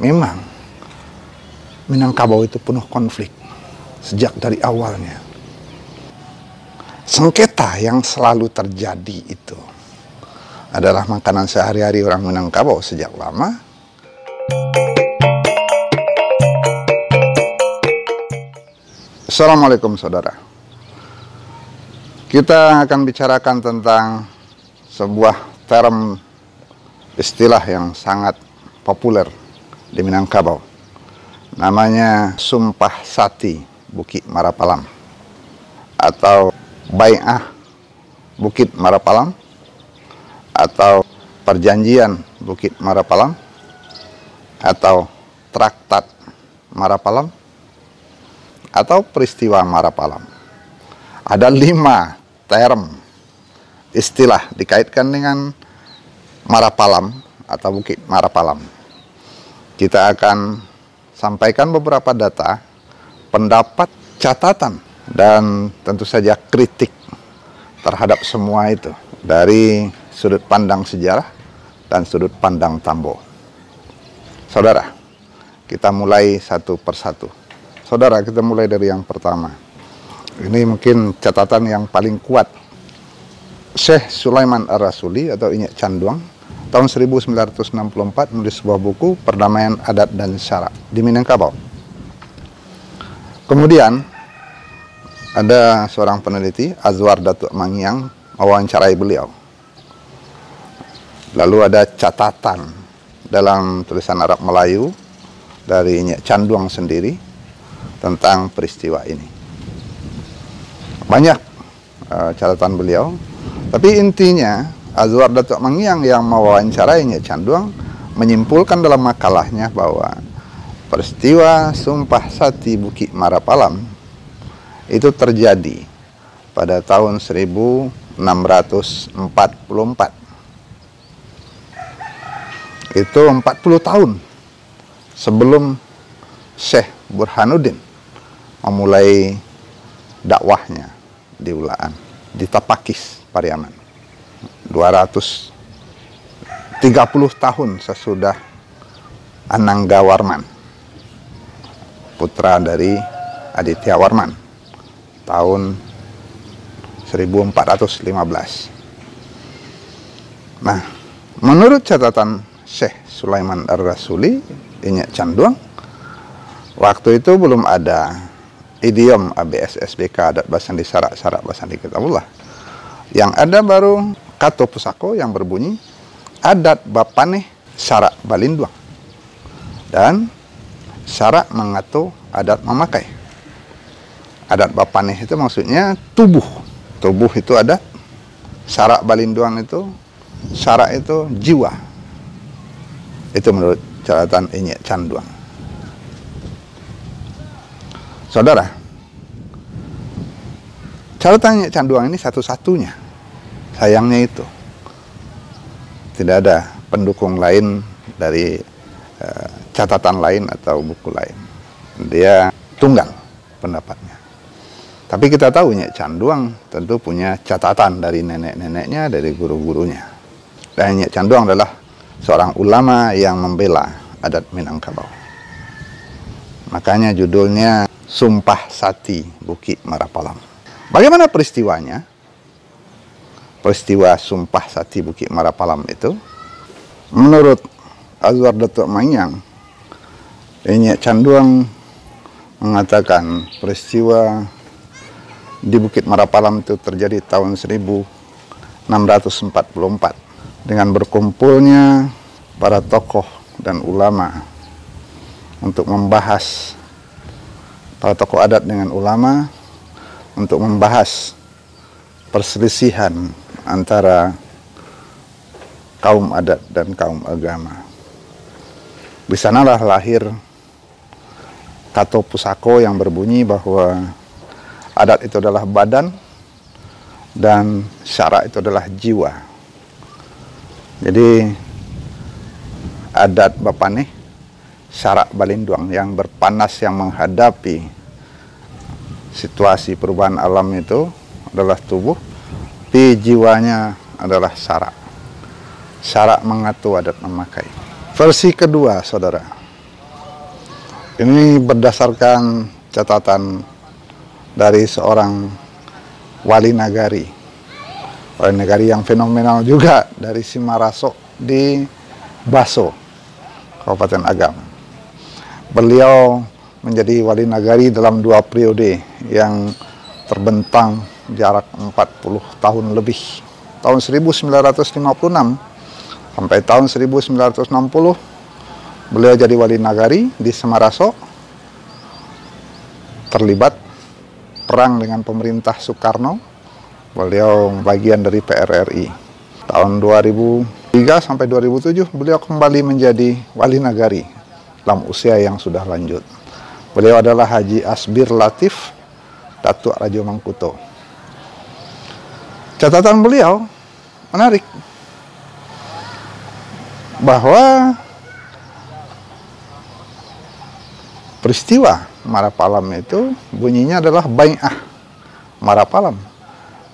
Memang Minangkabau itu penuh konflik sejak dari awalnya. Sengketa yang selalu terjadi itu adalah makanan sehari-hari orang Minangkabau sejak lama. Assalamualaikum saudara. Kita akan bicarakan tentang sebuah term istilah yang sangat populer di Minangkabau. Namanya Sumpah Sati Bukit Marapalam atau Bai'ah Bukit Marapalam atau Perjanjian Bukit Marapalam atau Traktat Marapalam atau Peristiwa Marapalam. Ada 5 term istilah dikaitkan dengan Marapalam atau Bukit Marapalam. Kita akan sampaikan beberapa data, pendapat, catatan, dan tentu saja kritik terhadap semua itu dari sudut pandang sejarah dan sudut pandang Tambo. Saudara, kita mulai satu persatu. Saudara, kita mulai dari yang pertama. Ini mungkin catatan yang paling kuat. Syekh Sulaiman Ar-Rasuli atau Inyek Canduang tahun 1964 menulis sebuah buku Perdamaian Adat dan Syarak di Minangkabau. Kemudian ada seorang peneliti, Azwar Datuk Mangyang, mewawancarai beliau. Lalu ada catatan dalam tulisan Arab Melayu dari Inyek Canduang sendiri tentang peristiwa ini. Banyak catatan beliau, tapi intinya Azwar Datuk Mangyang yang mewawancarai Inyek Canduang menyimpulkan dalam makalahnya bahwa peristiwa Sumpah Sati Bukit Marapalam itu terjadi pada tahun 1644. Itu 40 tahun sebelum Syekh Burhanuddin memulai dakwahnya di Ulaan, di Tapakis, Pariaman. 230 tahun sesudah Anangga Warman, putra dari Aditya Warman, tahun 1415. Nah, menurut catatan Syekh Sulaiman Ar-Rasuli, Inyek Canduang, waktu itu belum ada idiom ABS-SBK, adat Basandi Syarak, Syarak Basandi Kitabullah. Yang ada baru Kato Pusako yang berbunyi adat Bapaneh Syarak Balinduang dan syarak mengatur adat memakai. Adat Bapaneh itu maksudnya tubuh. Tubuh itu adat. Syarak Balinduang itu, syarak itu jiwa. Itu menurut catatan Inyek Canduang. Saudara, catatan Inyek Canduang ini satu-satunya. Sayangnya itu tidak ada pendukung lain dari catatan lain atau buku lain. Dia tunggal pendapatnya. Tapi kita tahu Inyek Canduang tentu punya catatan dari nenek-neneknya, dari guru-gurunya. Dan Inyek Canduang adalah seorang ulama yang membela adat Minangkabau. Makanya judulnya Sumpah Sati Bukit Marapalam. Bagaimana peristiwanya? Peristiwa Sumpah Sati Bukit Marapalam itu, menurut Azwar Datuk Mangyang, Inyek Canduang mengatakan peristiwa di Bukit Marapalam itu terjadi tahun 1644 dengan berkumpulnya para tokoh dan ulama untuk membahas, para tokoh adat dengan ulama untuk membahas perselisihan antara kaum adat dan kaum agama. Di sanalah lahir Kato Pusako yang berbunyi bahwa adat itu adalah badan dan syarak itu adalah jiwa. Jadi adat Bapaneh Syarak Balinduang yang berpanas, yang menghadapi situasi perubahan alam itu adalah tubuh, tapi jiwanya adalah syarak. Syarak mengatur adat memakai. Versi kedua, saudara, Ini berdasarkan catatan dari seorang wali nagari yang fenomenal juga dari Simaraso di Baso, Kabupaten Agam. Beliau menjadi wali nagari dalam 2 periode yang terbentang jarak 40 tahun lebih. Tahun 1956 sampai tahun 1960 beliau jadi wali nagari di Simaraso, terlibat perang dengan pemerintah Soekarno. Beliau bagian dari PRRI. Tahun 2003 sampai 2007 beliau kembali menjadi wali nagari dalam usia yang sudah lanjut. Beliau adalah Haji Asbir Latif Datuk Rajo Mangkuto. Catatan beliau menarik bahwa peristiwa Marapalam itu bunyinya adalah Bai'ah Marapalam,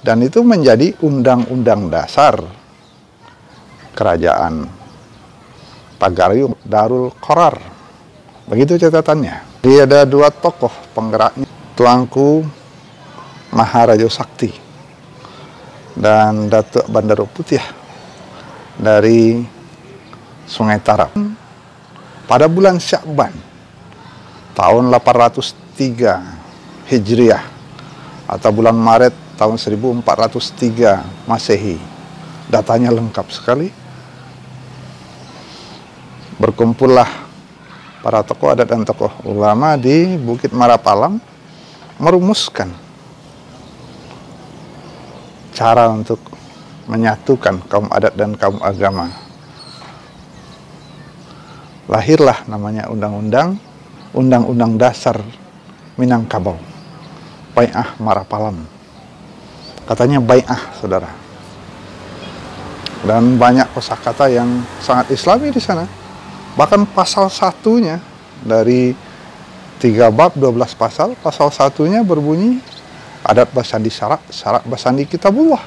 dan itu menjadi undang-undang dasar kerajaan Pagarayu Darul Qorar. Begitu catatannya. Dia ada 2 tokoh penggeraknya, Tuanku Maharaja Sakti dan Datuk Bandaro Putiah dari Sungai Tarap. Pada bulan Syakban tahun 803 Hijriah atau bulan Maret tahun 1403 Masehi. Datanya lengkap sekali. Berkumpullah para tokoh adat dan tokoh ulama di Bukit Marapalam merumuskan cara untuk menyatukan kaum adat dan kaum agama. Lahirlah namanya Undang-Undang Dasar Minangkabau, Bai'ah Marapalam. Katanya Bai'ah, saudara. Dan banyak kosakata yang sangat Islami di sana. Bahkan pasal 1-nya dari 3 bab 12 pasal, pasal 1-nya berbunyi adat basandi syarak, syarak basandi kitabullah.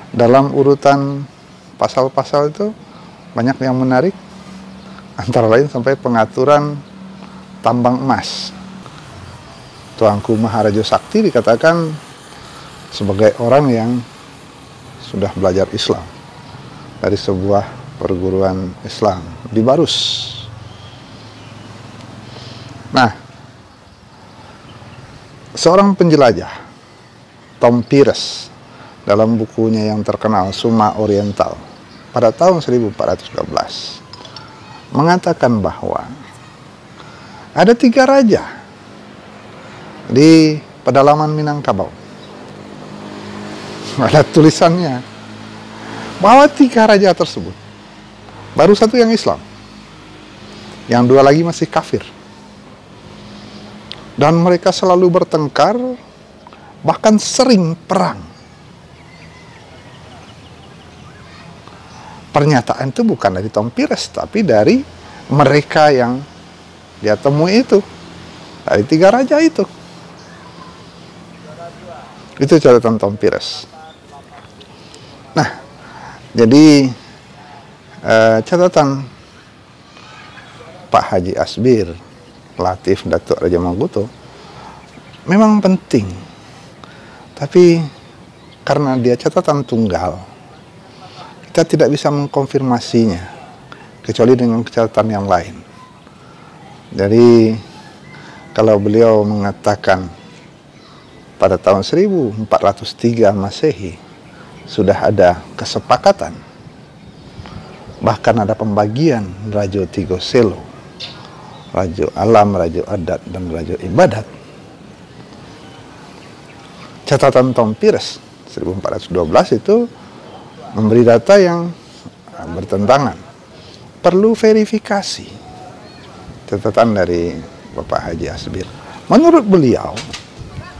Dalam urutan pasal-pasal itu banyak yang menarik, antara lain sampai pengaturan tambang emas. Tuanku Maharaja Sakti dikatakan sebagai orang yang sudah belajar Islam dari sebuah perguruan Islam di Barus. Nah, seorang penjelajah, Tom Pires, dalam bukunya yang terkenal Suma Oriental pada tahun 1412 mengatakan bahwa ada 3 raja di pedalaman Minangkabau. Ada tulisannya bahwa 3 raja tersebut baru 1 yang Islam, yang 2 lagi masih kafir, dan mereka selalu bertengkar, bahkan sering perang. Pernyataan itu bukan dari Tom Pires, tapi dari mereka yang dia temui itu, dari 3 raja itu. Itu catatan Tom Pires. Nah, jadi catatan Pak Haji Asbir Latif Datuk Raja Mangkuto memang penting, tapi karena dia catatan tunggal, kita tidak bisa mengkonfirmasinya kecuali dengan catatan yang lain. Jadi kalau beliau mengatakan pada tahun 1403 Masehi sudah ada kesepakatan, bahkan ada pembagian Rajo Tigo Selo, Rajo Alam, Rajo Adat, dan Rajo Ibadat. Catatan Tom Pires 1412 itu memberi data yang bertentangan. Perlu verifikasi catatan dari Bapak Haji Asbir. Menurut beliau,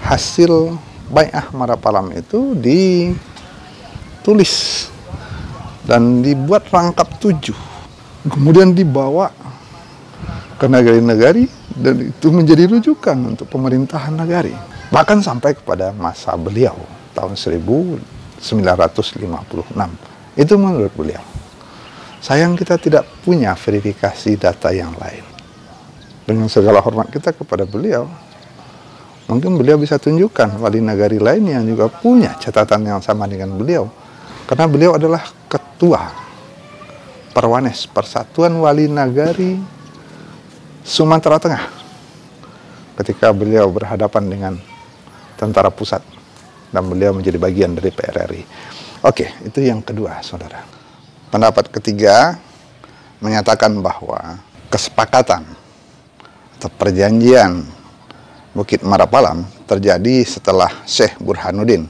hasil Bai'ah Marapalam itu ditulis dan dibuat rangkap 7, kemudian dibawa ke nagari-nagari, dan itu menjadi rujukan untuk pemerintahan nagari, bahkan sampai kepada masa beliau tahun 1956. Itu menurut beliau. Sayang kita tidak punya verifikasi data yang lain. Dengan segala hormat kita kepada beliau, mungkin beliau bisa tunjukkan wali nagari lain yang juga punya catatan yang sama dengan beliau. Karena beliau adalah ketua Perwanes, Persatuan Wali Nagari Sumatera Tengah, ketika beliau berhadapan dengan tentara pusat dan beliau menjadi bagian dari PRRI. Oke, itu yang kedua, saudara. Pendapat ketiga menyatakan bahwa kesepakatan atau perjanjian Bukit Marapalam terjadi setelah Syekh Burhanuddin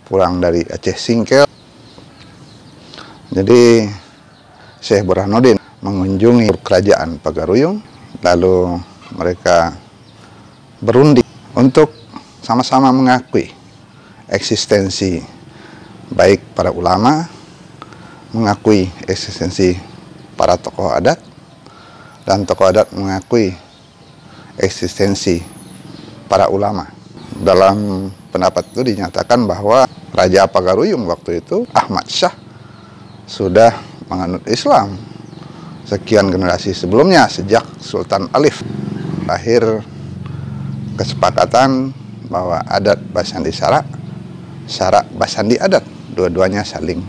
pulang dari Aceh Singkil. Jadi Syekh Burhanuddin mengunjungi kerajaan Pagaruyung, lalu mereka berunding untuk sama-sama mengakui eksistensi baik para ulama, mengakui eksistensi para tokoh adat, dan tokoh adat mengakui eksistensi para ulama. Dalam pendapat itu dinyatakan bahwa Raja Pagaruyung waktu itu, Ahmad Syah, sudah menganut Islam sekian generasi sebelumnya, sejak Sultan Alif. Akhir kesepakatan bahwa adat Basandi Sarak, Sarak Basandi adat, dua-duanya saling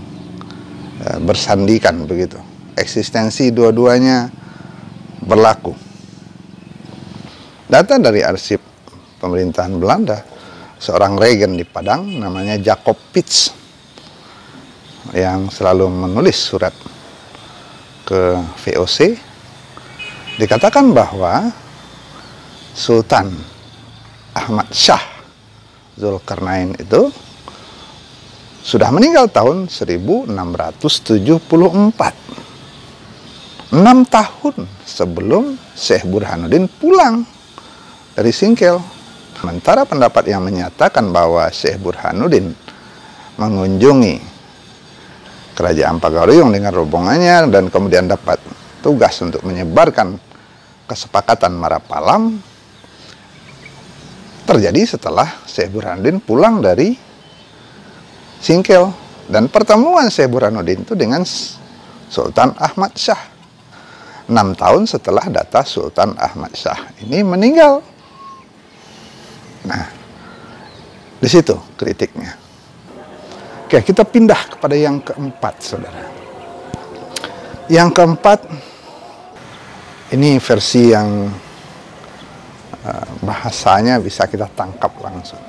bersandikan begitu. Eksistensi dua-duanya berlaku. Data dari arsip pemerintahan Belanda, seorang regen di Padang namanya Jacob Pits yang selalu menulis surat ke VOC, dikatakan bahwa Sultan Ahmad Syah Zulkarnain itu sudah meninggal tahun 1674. 6 tahun sebelum Syekh Burhanuddin pulang dari Singkil. Sementara pendapat yang menyatakan bahwa Syekh Burhanuddin mengunjungi kerajaan Pagaruyung dengan rombongannya dan kemudian dapat tugas untuk menyebarkan kesepakatan Marapalam terjadi setelah Syekh Burhanuddin pulang dari Singkil, dan pertemuan Syekh Burhanuddin itu dengan Sultan Ahmad Syah 6 tahun setelah data Sultan Ahmad Syah ini meninggal. Nah, di situ kritiknya. Oke, kita pindah kepada yang keempat, saudara. Yang keempat, ini versi yang bahasanya bisa kita tangkap langsung.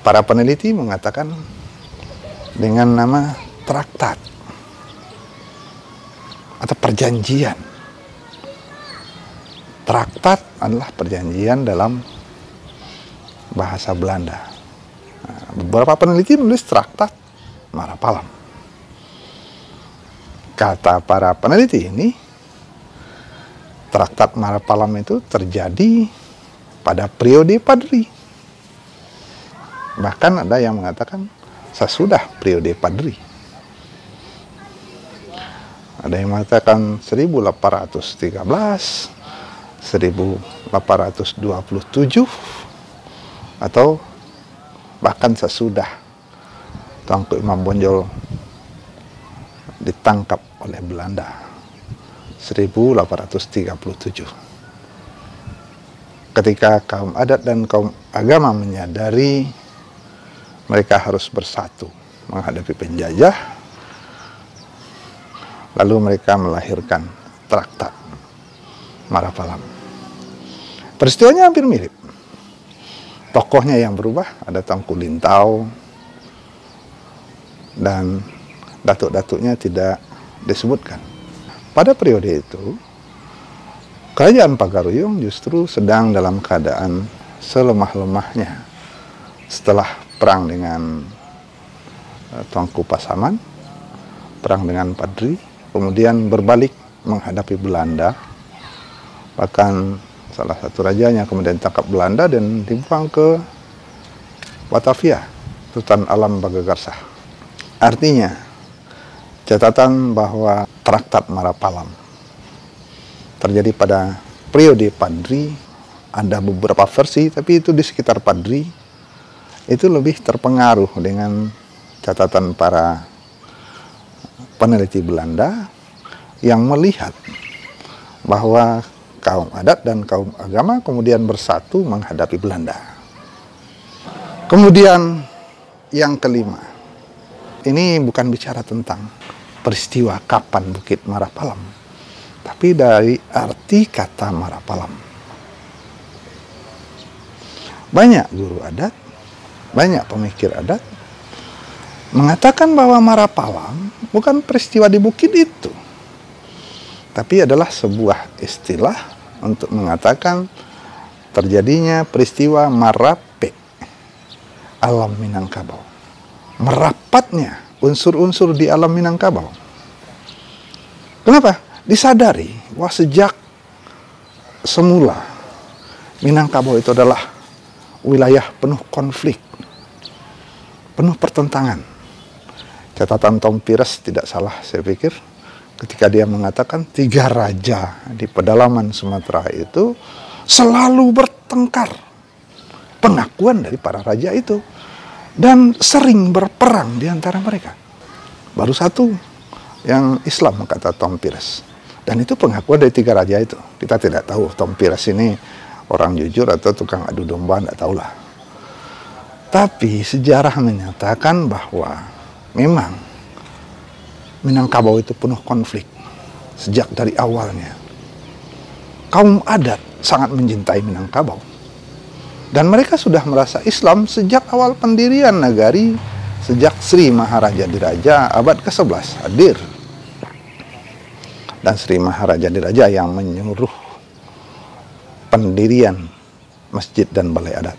Para peneliti mengatakan dengan nama traktat atau perjanjian. Traktat adalah perjanjian dalam bahasa Belanda. Beberapa peneliti menulis traktat Marapalam. Kata para peneliti ini, traktat Marapalam itu terjadi pada periode Padri. Bahkan ada yang mengatakan sesudah periode Padri. Ada yang mengatakan 1813, 1827, atau bahkan sesudah Tuanku Imam Bonjol ditangkap oleh Belanda 1837. Ketika kaum adat dan kaum agama menyadari mereka harus bersatu menghadapi penjajah, lalu mereka melahirkan traktat Marapalam. Peristiwanya hampir mirip. Tokohnya yang berubah, ada Tengku Lintau, dan datuk-datuknya tidak disebutkan. Pada periode itu, kerajaan Pagaruyung justru sedang dalam keadaan selemah-lemahnya setelah perang dengan Tuanku Pasaman, perang dengan Padri, kemudian berbalik menghadapi Belanda. Bahkan salah satu rajanya kemudian tangkap Belanda dan dibuang ke Batavia, Hutan Alam Bagagarsah. Artinya, catatan bahwa traktat Marapalam terjadi pada periode Padri, ada beberapa versi, tapi itu di sekitar Padri, itu lebih terpengaruh dengan catatan para peneliti Belanda yang melihat bahwa kaum adat dan kaum agama kemudian bersatu menghadapi Belanda. Kemudian yang kelima, ini bukan bicara tentang peristiwa kapan Bukit Marapalam, tapi dari arti kata Marapalam. Banyak guru adat, banyak pemikir adat mengatakan bahwa Marapalam bukan peristiwa di bukit itu, tapi adalah sebuah istilah untuk mengatakan terjadinya peristiwa marape alam Minangkabau. Merapatnya unsur-unsur di alam Minangkabau. Kenapa? Disadari bahwa sejak semula Minangkabau itu adalah wilayah penuh konflik, penuh pertentangan. Catatan Tom Pires tidak salah, saya pikir, ketika dia mengatakan 3 raja di pedalaman Sumatera itu selalu bertengkar. Pengakuan dari para raja itu. Dan sering berperang di antara mereka. Baru satu yang Islam, kata Tom Pires. Dan itu pengakuan dari 3 raja itu. Kita tidak tahu Tom Pires ini orang jujur atau tukang adu domba, tidak tahulah. Tapi sejarah menyatakan bahwa memang Minangkabau itu penuh konflik sejak dari awalnya. Kaum adat sangat mencintai Minangkabau. Dan mereka sudah merasa Islam sejak awal pendirian nagari, sejak Sri Maharaja Diraja abad ke-11 hadir. Dan Sri Maharaja Diraja yang menyuruh pendirian masjid dan balai adat.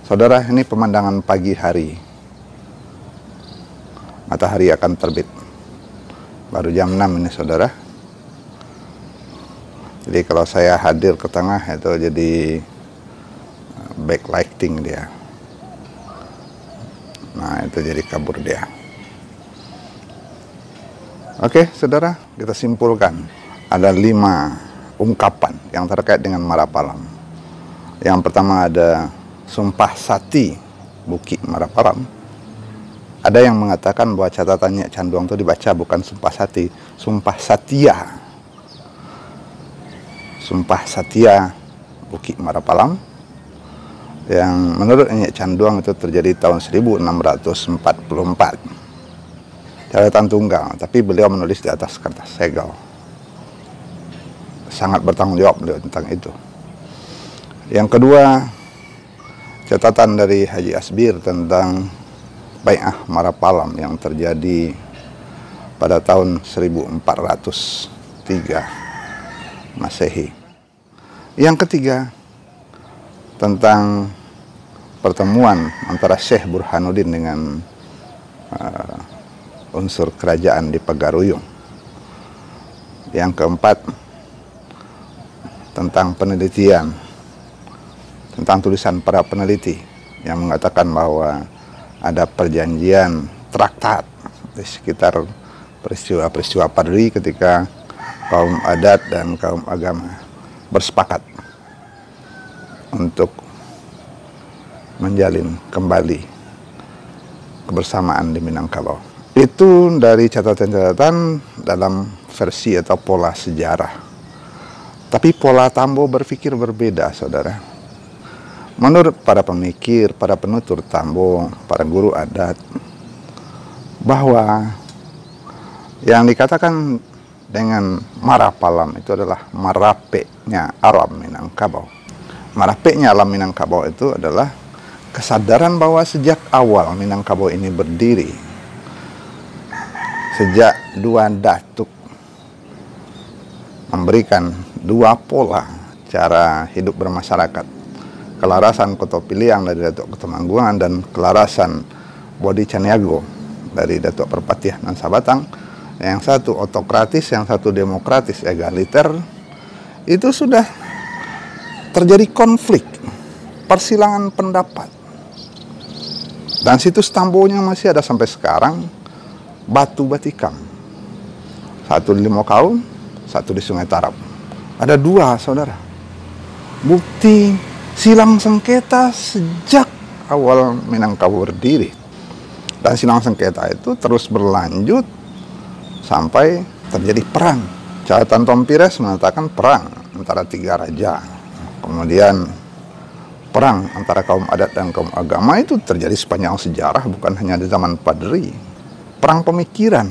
Saudara, ini pemandangan pagi hari. Matahari akan terbit. Baru jam 6 ini, saudara. Jadi kalau saya hadir ke tengah itu jadi backlighting dia. Nah, itu jadi kabur dia. Oke, saudara, kita simpulkan. Ada 5 ungkapan yang terkait dengan Marapalam. Yang pertama ada Sumpah Sati Bukit Marapalam. Ada yang mengatakan bahwa catatannya Canduang itu dibaca bukan Sumpah Sati, Sumpah Satya. Sumpah Satya Bukit Marapalam, yang menurut Nyek Canduang itu terjadi tahun 1644. Catatan tunggal, tapi beliau menulis di atas kertas segel. Sangat bertanggung jawab beliau tentang itu. Yang kedua, catatan dari Haji Asbir tentang Bai'ah Marapalam yang terjadi pada tahun 1403 Masehi. Yang ketiga, tentang pertemuan antara Syekh Burhanuddin dengan unsur kerajaan di Pagaruyung. Yang keempat, tentang penelitian, tentang tulisan para peneliti yang mengatakan bahwa ada perjanjian traktat di sekitar peristiwa-peristiwa Padri ketika kaum adat dan kaum agama bersepakat untuk menjalin kembali kebersamaan di Minangkabau. Itu dari catatan-catatan dalam versi atau pola sejarah. Tapi pola Tambo berpikir berbeda, saudara. Menurut para pemikir, para penutur Tambo, para guru adat, bahwa yang dikatakan dengan Marapalam itu adalah marapeknya alam Minangkabau. Marapeknya alam Minangkabau itu adalah kesadaran bahwa sejak awal Minangkabau ini berdiri, sejak 2 datuk memberikan 2 pola cara hidup bermasyarakat. Kelarasan Koto Piliang dari Datuk Ketumanggungan dan kelarasan Bodi Caniago dari Datuk Perpatiah dan Sabatang. Yang satu otokratis, yang satu demokratis, egaliter. Itu sudah terjadi konflik, persilangan pendapat. Dan situs Tambonya masih ada sampai sekarang, Batu Batikam. Satu di Limau, satu di Sungai Tarap. Ada 2, saudara. Bukti silang sengketa sejak awal Minangkabau berdiri. Dan silang sengketa itu terus berlanjut sampai terjadi perang Catatan Tom Pires mengatakan perang antara 3 raja. Kemudian perang antara kaum adat dan kaum agama itu terjadi sepanjang sejarah, bukan hanya di zaman Padri. Perang pemikiran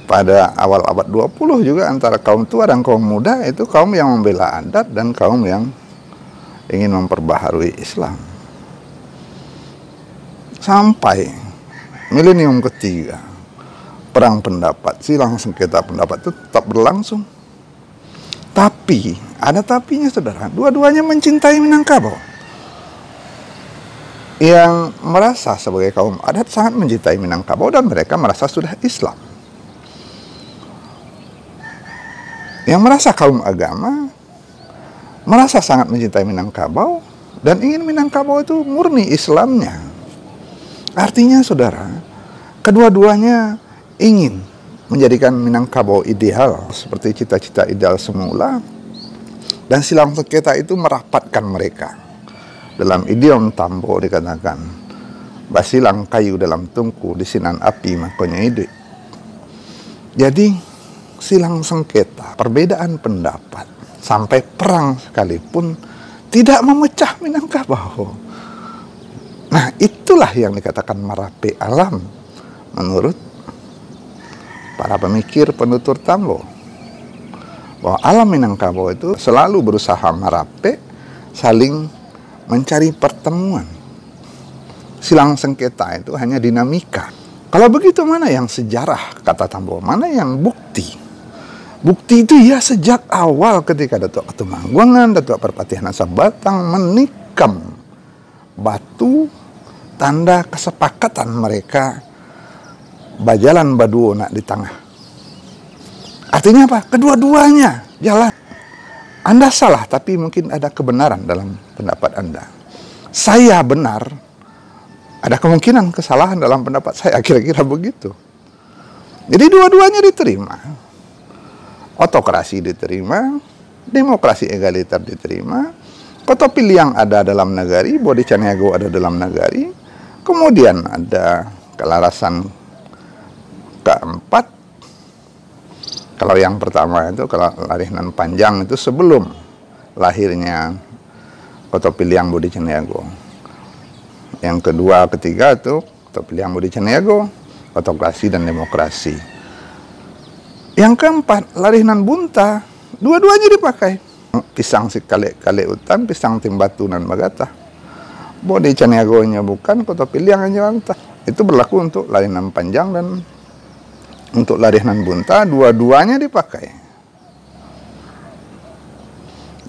pada awal abad 20 juga antara kaum tua dan kaum muda, itu kaum yang membela adat dan kaum yang ingin memperbaharui Islam. Sampai milenium ketiga, perang pendapat, silang sengketa pendapat itu tetap berlangsung. Tapi, ada tapinya saudara, dua-duanya mencintai Minangkabau. Yang merasa sebagai kaum adat sangat mencintai Minangkabau dan mereka merasa sudah Islam. Yang merasa kaum agama merasa sangat mencintai Minangkabau dan ingin Minangkabau itu murni Islamnya. Artinya saudara, kedua-duanya ingin menjadikan Minangkabau ideal seperti cita-cita ideal semula, dan silang sengketa itu merapatkan mereka. Dalam idiom Tambo dikatakan, basilang kayu dalam tungku disinan api makanya hidup. Jadi silang sengketa, perbedaan pendapat sampai perang sekalipun tidak memecah Minangkabau. Nah, itulah yang dikatakan merapi alam menurut para pemikir penutur Tambo, bahwa alam Minangkabau itu selalu berusaha merape, saling mencari pertemuan. Silang sengketa itu hanya dinamika. Kalau begitu, mana yang sejarah, kata Tambo, mana yang bukti? Bukti itu ya sejak awal ketika Datuk Atumangguangan, Datuk Perpatihan Sabatang menikam batu tanda kesepakatan mereka bajalan baduo nak di tengah. Artinya apa? Kedua-duanya jalan. Anda salah, tapi mungkin ada kebenaran dalam pendapat Anda. Saya benar, ada kemungkinan kesalahan dalam pendapat saya. Kira-kira begitu. Jadi dua-duanya diterima. Otokrasi diterima, demokrasi egaliter diterima, Kotopili yang ada dalam negari, Bodi Caniago ada dalam negari, kemudian ada kelarasan keempat. Kalau yang pertama itu, kalau larinan panjang itu sebelum lahirnya Kotopili yang Bodi Caniago. Yang kedua, ketiga itu Kotopili yang Bodi Caniago, otokrasi dan demokrasi. Yang keempat, larinan bunta, dua-duanya dipakai. Pisang si kale utan, pisang timbatu nan magata. Bodi Caniago-nya bukan, Kotopili yang hanya bunta. Itu berlaku untuk larinan panjang dan untuk larinan bunta, dua-duanya dipakai.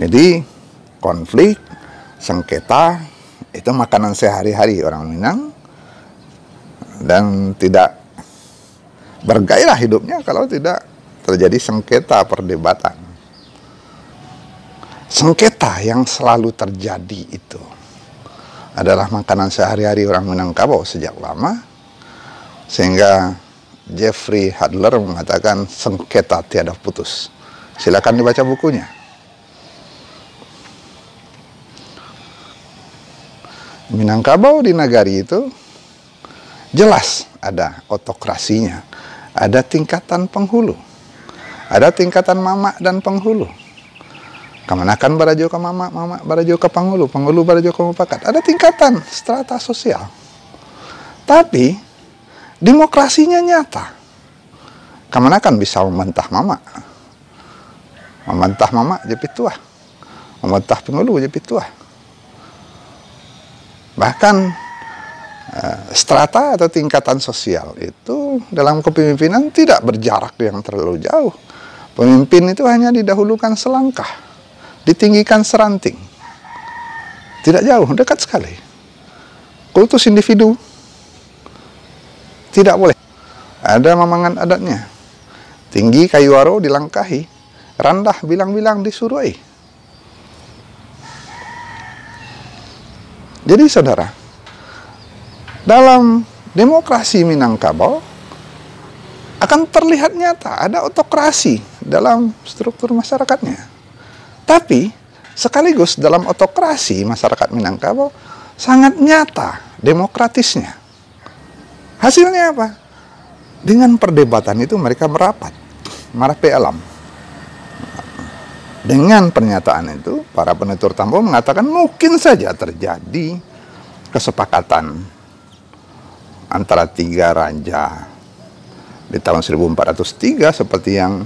Jadi konflik, sengketa itu makanan sehari-hari orang Minang, dan tidak bergairah hidupnya kalau tidak terjadi sengketa perdebatan. Sengketa yang selalu terjadi itu adalah makanan sehari-hari orang Minangkabau sejak lama, sehingga Jeffrey Hadler mengatakan sengketa tiada putus. Silakan dibaca bukunya. Minangkabau di Nagari itu jelas ada otokrasinya, ada tingkatan penghulu, ada tingkatan mamak dan penghulu. Kamanakan barajo ke mamak, mamak barajo ke penghulu, penghulu barajo ke mupakat. Ada tingkatan strata sosial. Tapi demokrasinya nyata. Kamanakan bisa membantah mamak, membantah mamak jadi tua, membantah penghulu jadi tua. Bahkan strata atau tingkatan sosial itu dalam kepemimpinan tidak berjarak yang terlalu jauh. Pemimpin itu hanya didahulukan selangkah, ditinggikan seranting. Tidak jauh, dekat sekali. Kultus individu tidak boleh. Ada mamangan adatnya. Tinggi kayu aro dilangkahi, rendah bilang-bilang disuruhi. Jadi saudara, dalam demokrasi Minangkabau akan terlihat nyata ada otokrasi dalam struktur masyarakatnya. Tapi sekaligus dalam otokrasi masyarakat Minangkabau sangat nyata demokratisnya. Hasilnya apa? Dengan perdebatan itu mereka merapat. Marape alam. Dengan pernyataan itu, para penutur Tambo mengatakan mungkin saja terjadi kesepakatan antara tiga raja di tahun 1403 seperti yang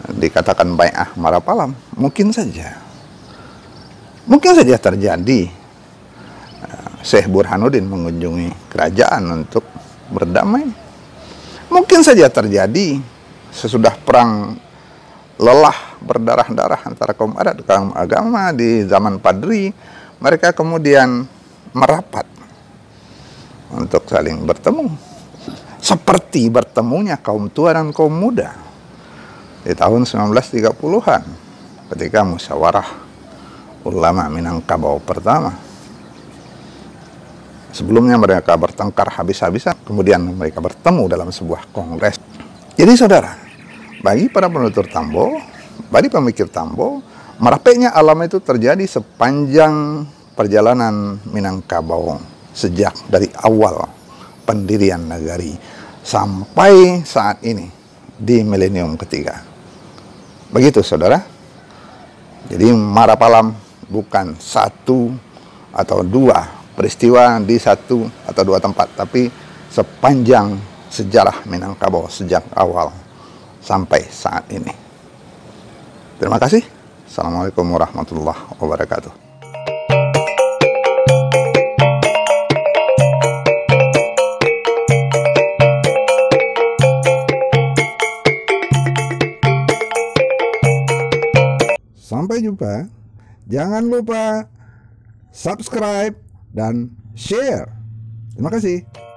dikatakan Bai'ah Marapalam. Mungkin saja terjadi Syekh Burhanuddin mengunjungi kerajaan untuk berdamai. Mungkin saja terjadi sesudah perang lelah berdarah-darah antara kaum adat dan kaum agama di zaman Padri, mereka kemudian merapat untuk saling bertemu, seperti bertemunya kaum tua dan kaum muda di tahun 1930-an ketika musyawarah ulama Minangkabau pertama. Sebelumnya mereka bertengkar habis-habisan, kemudian mereka bertemu dalam sebuah kongres. Jadi saudara, bagi para penutur Tambo, bagi pemikir Tambo, merapeknya alam itu terjadi sepanjang perjalanan Minangkabau sejak dari awal pendirian negari sampai saat ini di milenium ketiga. Begitu saudara. Jadi Marapalam bukan satu atau dua peristiwa di satu atau dua tempat, tapi sepanjang sejarah Minangkabau sejak awal sampai saat ini. Terima kasih. Assalamualaikum warahmatullahi wabarakatuh. Sampai jumpa. Jangan lupa subscribe dan share. Terima kasih.